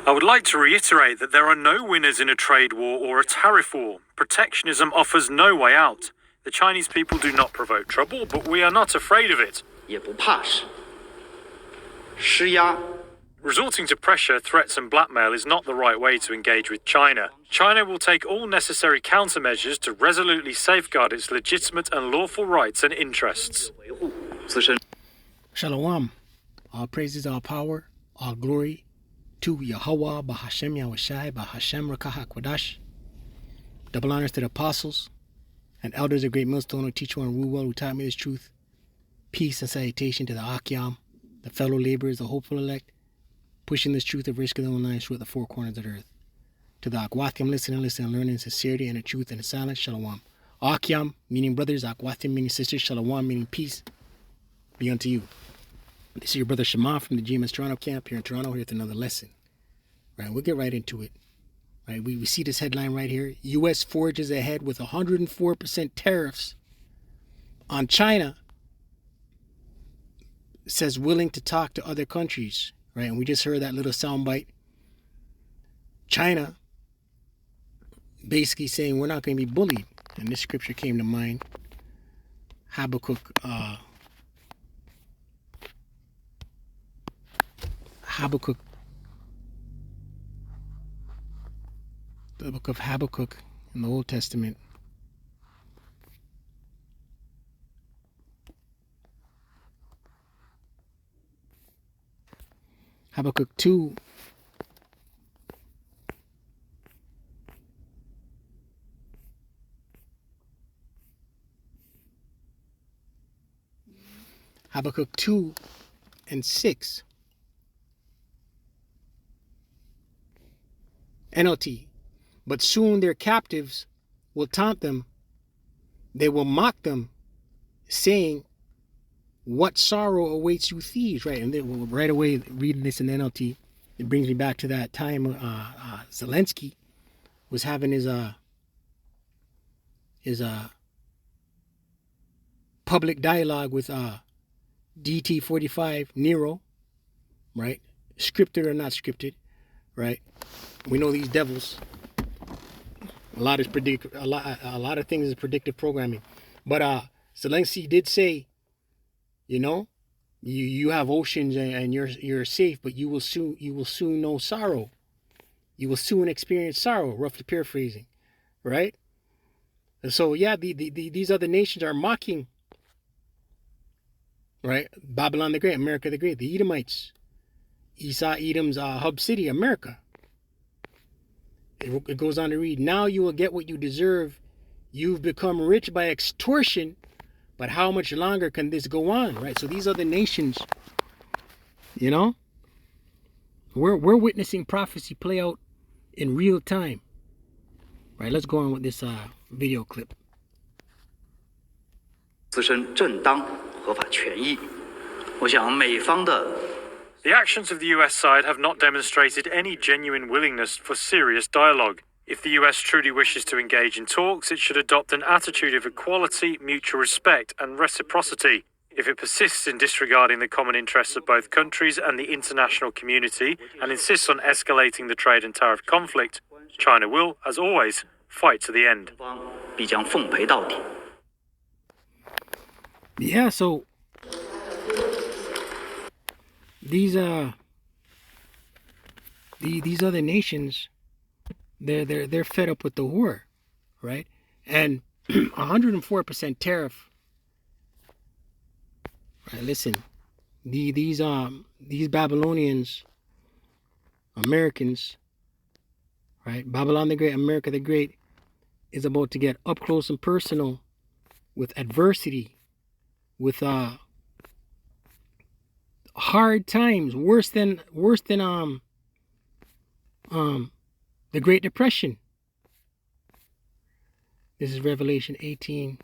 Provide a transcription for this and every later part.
I would like to reiterate that there are no winners in a trade war or a tariff war. Protectionism offers no way out. The Chinese people do not provoke trouble, but we are not afraid of it. 也不怕施压。 Resorting to pressure, threats and blackmail is not the right way to engage with China. China will take all necessary countermeasures to resolutely safeguard its legitimate and lawful rights and interests. Shalom. All praises, all power, all glory to Yahweh, Bahashem Yahushai, Bahashem Rakah HaKodash. Double honors to the apostles and elders of Great Millstone who teach well and rule well, who taught me this truth. Peace and salutation to the Akyam, the fellow laborers, the hopeful elect, pushing this truth of Rishka the Online through the four corners of the earth. To the Akwathim, listening, learning in sincerity and the truth and the silence, Shalom. Akyam, meaning brothers, Akwathim, meaning sisters, Shalom, meaning peace, be unto you. This is your brother Shema from the GMS Toronto camp here in Toronto, here with another lesson. Right, we'll get right into it. Right, we see this headline right here. U.S. forges ahead with 104% tariffs on China. Says willing to talk to other countries. Right, and we just heard that little soundbite. China basically saying we're not going to be bullied. And this scripture came to mind. Habakkuk, the book of Habakkuk in the Old Testament. Habakkuk 2. Habakkuk 2 and 6. NLT. But soon their captives will taunt them. They will mock them, saying, what sorrow awaits you thieves? Right, and then right away reading this in NLT, it brings me back to that time Zelensky was having his public dialogue with DT-45 Nero, right? Scripted or not scripted, right? We know these devils. A lot of things is predictive programming, but Zelensky did say, you know, you have oceans and you're safe, but you will soon know sorrow. You will soon experience sorrow. Roughly paraphrasing, right? And so yeah, these other nations are mocking, right? Babylon the Great, America the Great, the Edomites, Esau Edom's hub city, America. It goes on to read, now you will get what you deserve. You've become rich by extortion, but how much longer can this go on, right? So these other nations, you know, we're witnessing prophecy play out in real time, right? Let's go on with this video clip. 自身正当合法权益，我想美方的 The actions of the US side have not demonstrated any genuine willingness for serious dialogue. If the US truly wishes to engage in talks, it should adopt an attitude of equality, mutual respect, and reciprocity. If it persists in disregarding the common interests of both countries and the international community and insists on escalating the trade and tariff conflict, China will, as always, fight to the end. 必将奉陪到底。 Yeah, so these other nations, they're fed up with the war, right? And 104% tariff. Right, listen, these Babylonians, Americans, right? Babylon the Great, America the Great, is about to get up close and personal with adversity, with hard times, worse than the Great Depression. This is Revelation 18.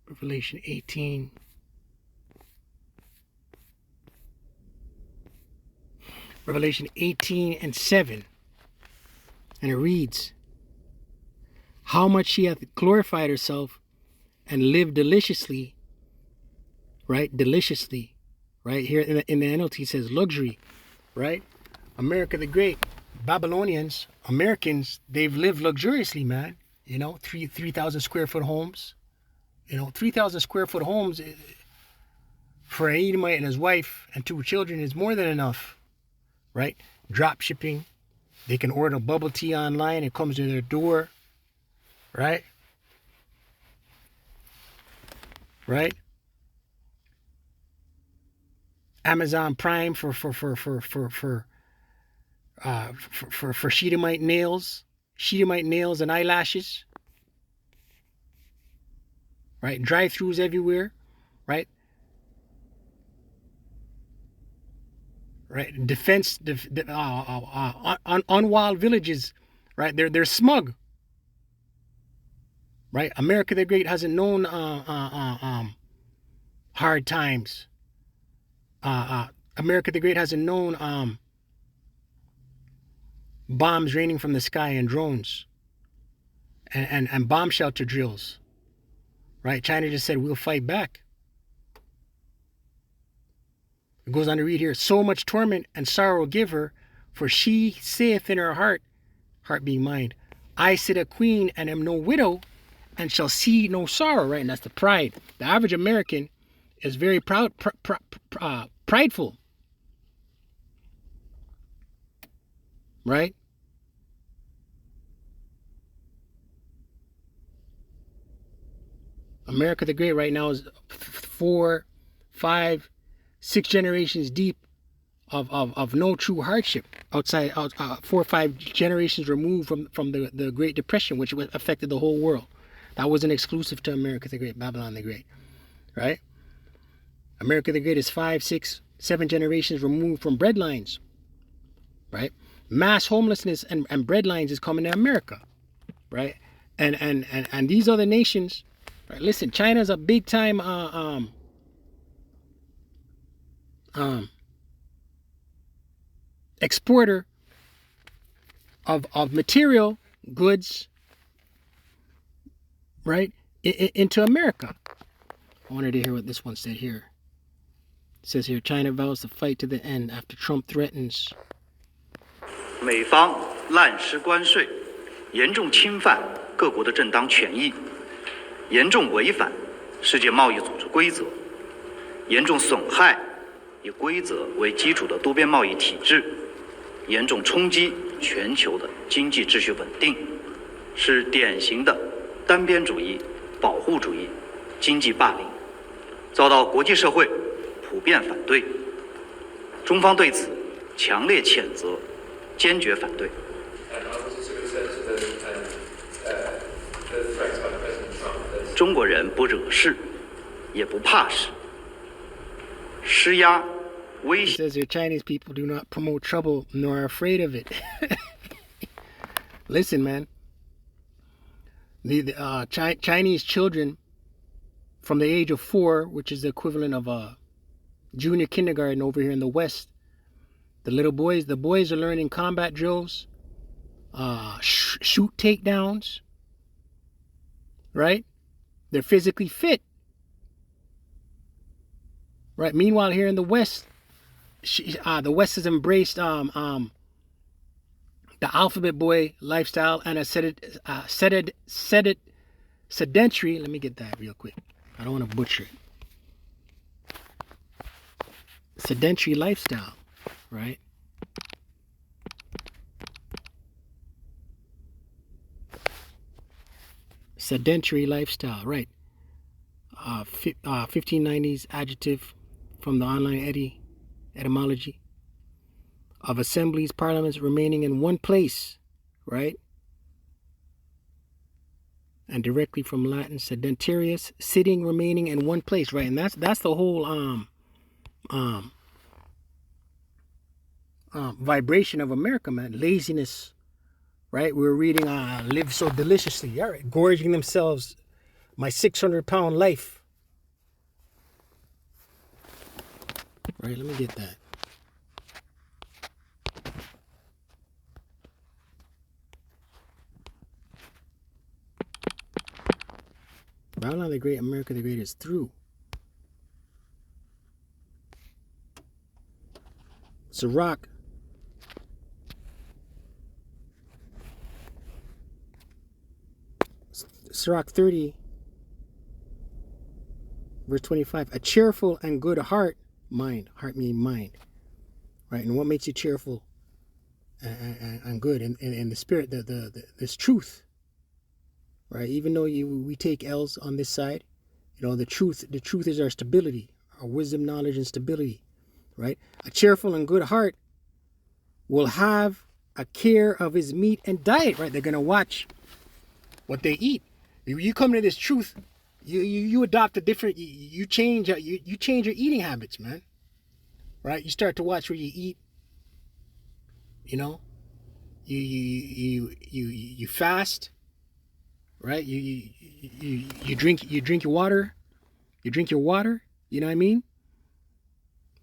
Revelation 18. Revelation 18:7. And it reads, how much she hath glorified herself and lived deliciously, right? Deliciously, right? Here in the NLT says luxury, right? America the Great, Babylonians, Americans, they've lived luxuriously, man. You know, 3,000 square foot homes. You know, 3,000 square foot homes for an Edomite and his wife and 2 children is more than enough, right? Drop shipping. They can order bubble tea online. It comes to their door, right? Right? Amazon Prime for Shedemite nails and eyelashes, right? Drive-throughs everywhere, right? Right? On wild villages, right? They're smug, right? America the Great hasn't known hard times. America the Great hasn't known bombs raining from the sky and drones and bomb shelter drills, right? China just said, we'll fight back. It goes on to read here, so much torment and sorrow give her, for she saith in her heart being mind, I sit a queen and am no widow, and shall see no sorrow, right? And that's the pride. The average American is very prideful, right? America the Great right now is 4, 5, 6 generations deep of no true hardship outside 4 or 5 generations removed from the Great Depression, which affected the whole world. That wasn't exclusive to America the Great, Babylon the Great, right? America the Great is 5, 6, 7 generations removed from breadlines, right? Mass homelessness and breadlines is coming to America, right? And these other nations, right? Listen, China's a big time exporter of material goods, right, into America. I wanted to hear what this one said here. It says here, China vows to fight to the end after Trump threatens. 美方滥施关税，严重侵犯各国的正当权益，严重违反世界贸易组织规则，严重损害以规则为基础的多边贸易体制，严重冲击全球的经济秩序稳定，是典型的单边主义、保护主义经济霸凌，遭到国际社会普遍反对。中方对此强烈谴责，坚决反对。中国人不惹事，也不怕事，施压、威 It 胁。 says here, Chinese people do not promote trouble nor are afraid of it. Listen, man. The Chinese children from the age of 4, which is the equivalent of a junior kindergarten over here in the West, the boys are learning combat drills, shoot takedowns, right? They're physically fit, right? Meanwhile, here in the West, the West has embraced the alphabet boy lifestyle and a sedentary. Let me get that real quick. I don't want to butcher it. Sedentary lifestyle, right? Sedentary lifestyle, right? 1590s adjective from the online etymology of assemblies, parliaments remaining in one place, right? And directly from Latin sedentarius, sitting, remaining in one place, right? And that's the whole vibration of America, man. Laziness, right? We're reading live so deliciously, all right, gorging themselves, my 600-pound life. Right, let me get that. Babylon the Great, America the Great is through. Sirach 30, verse 25. A cheerful and good heart meaning mind, right? And what makes you cheerful and good? And the spirit, this truth, right? Even though we take L's on this side, the truth is our stability, our wisdom, knowledge, and stability, right? A cheerful and good heart will have a care of his meat and diet, right? They're gonna watch what they eat. You come to this truth, you adopt a different, you change your eating habits, man, right? You start to watch where you eat. You fast, right? You drink your water. You drink your water. You know what I mean?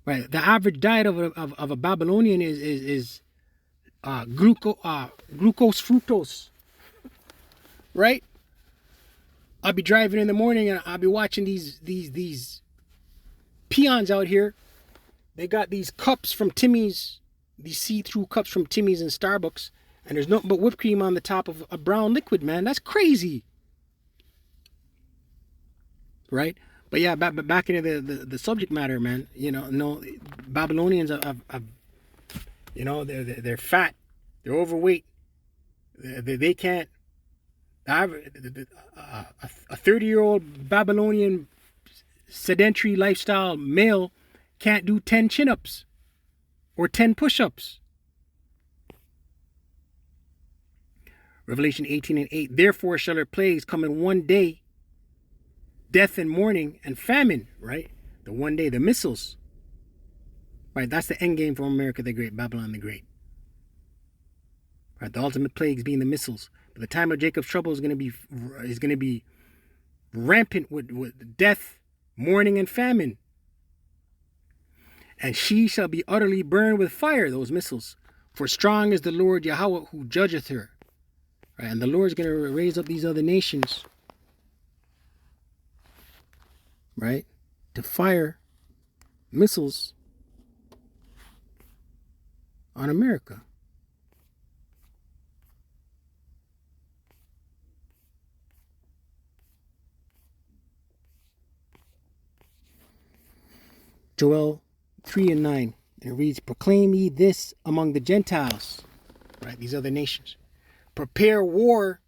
Right. The average diet of a Babylonian is glucose fructose, right? I'll be driving in the morning and I'll be watching these peons out here. They got these cups from Timmy's, these see-through cups from Timmy's and Starbucks, and there's nothing but whipped cream on the top of a brown liquid, man. That's crazy, right? But yeah, back into the subject matter, man. No, Babylonians are they're fat, they're overweight, they can't. A 30-year-old Babylonian sedentary lifestyle male can't do 10 chin-ups or 10 push-ups. Revelation 18:8. Therefore shall their plagues come in one day, death and mourning and famine, right? The one day, the missiles. Right, that's the end game for America the Great, Babylon the Great. Right, the ultimate plagues being the missiles. But the time of Jacob's trouble is going to be rampant with death, mourning, and famine. And she shall be utterly burned with fire, those missiles. For strong is the Lord Yahweh who judgeth her. Right, and the Lord's going to raise up these other nations, right, to fire missiles on America. Joel 3:9. It reads, proclaim ye this among the Gentiles, right? These other nations. Prepare war,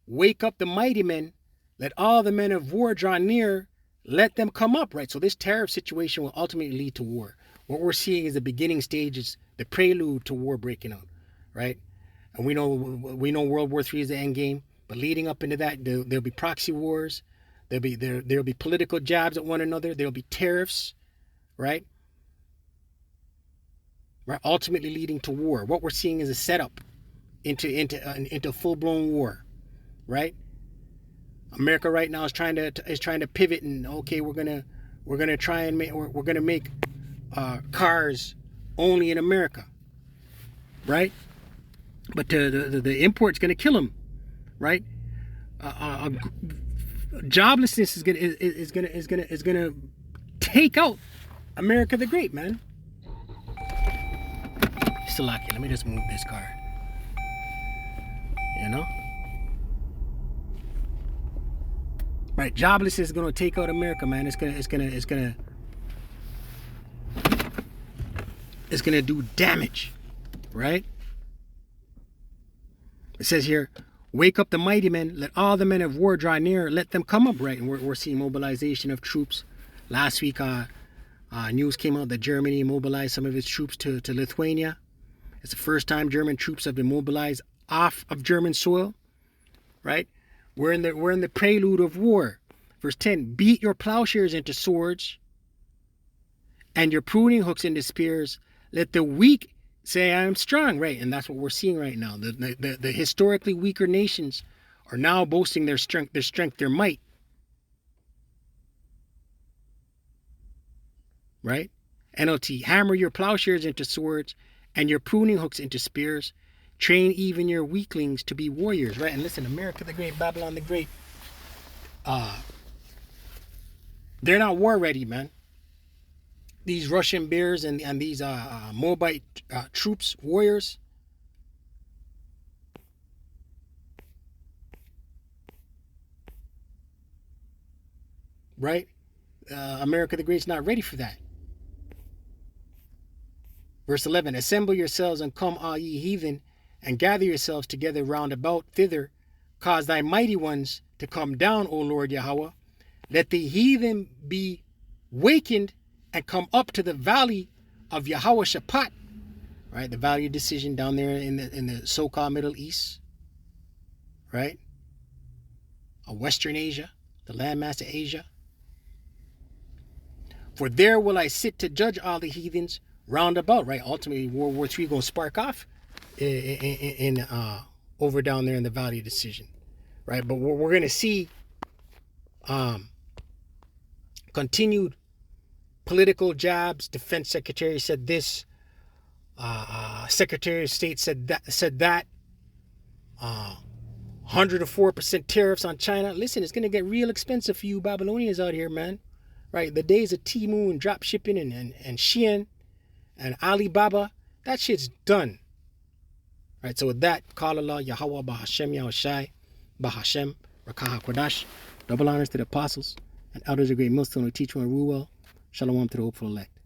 wake up the mighty men, let all the men of war draw near, let them come up, right? So this tariff situation will ultimately lead to war. What we're seeing is the beginning stages, the prelude to war breaking out, right? And we know World War III is the end game, but leading up into that, there'll be proxy wars, there'll be political jabs at one another, there'll be tariffs, right? Right, ultimately leading to war. What we're seeing is a setup into full-blown war, right? America right now is trying to pivot and okay, we're gonna make cars only in America, right? But the import's gonna kill them, right? Joblessness is gonna take out America the Great, man. Salaki, let me just move this car. Right, joblessness is gonna take out America, man. It's gonna do damage, right? It says here, wake up the mighty men, let all the men of war draw near, let them come up, right? And we're seeing mobilization of troops. Last week, news came out that Germany mobilized some of its troops to Lithuania. It's the first time German troops have been mobilized off of German soil, right? We're in the prelude of war. Verse 10, beat your plowshares into swords and your pruning hooks into spears. Let the weak say I am strong, right? And that's what we're seeing right now. The historically weaker nations are now boasting their strength, their might. Right? NLT, hammer your plowshares into swords and your pruning hooks into spears. Train even your weaklings to be warriors, right? And listen, America the Great, Babylon the Great, They're not war ready, man. These Russian bears and these Moabite troops, warriors. Right? America the Great's not ready for that. Verse 11, assemble yourselves and come, all ye heathen, and gather yourselves together round about thither. Cause thy mighty ones to come down, O Lord Yahweh. Let the heathen be wakened and come up to the valley of Yahweh Shaphat. Right, the valley of decision down there in the so-called Middle East. Right? Western Asia, the landmass of Asia. For there will I sit to judge all the heathens round about, right? Ultimately, World War III going to spark off in over down there in the Valley of Decision, right? But we're going to see continued political jabs. Defense Secretary said this. Secretary of State said that. 104% tariffs on China. Listen, it's going to get real expensive for you Babylonians out here, man. Right? The days of Temu and drop shipping and Shein and Alibaba, that shit's done. Right, so with that, call Allah, Yahweh, Bahashem, Yahushai, Bahashem, Rakah HaKodash. Double honors to the apostles and elders of great millstone who teach one rule well. Shalom to the hopeful elect.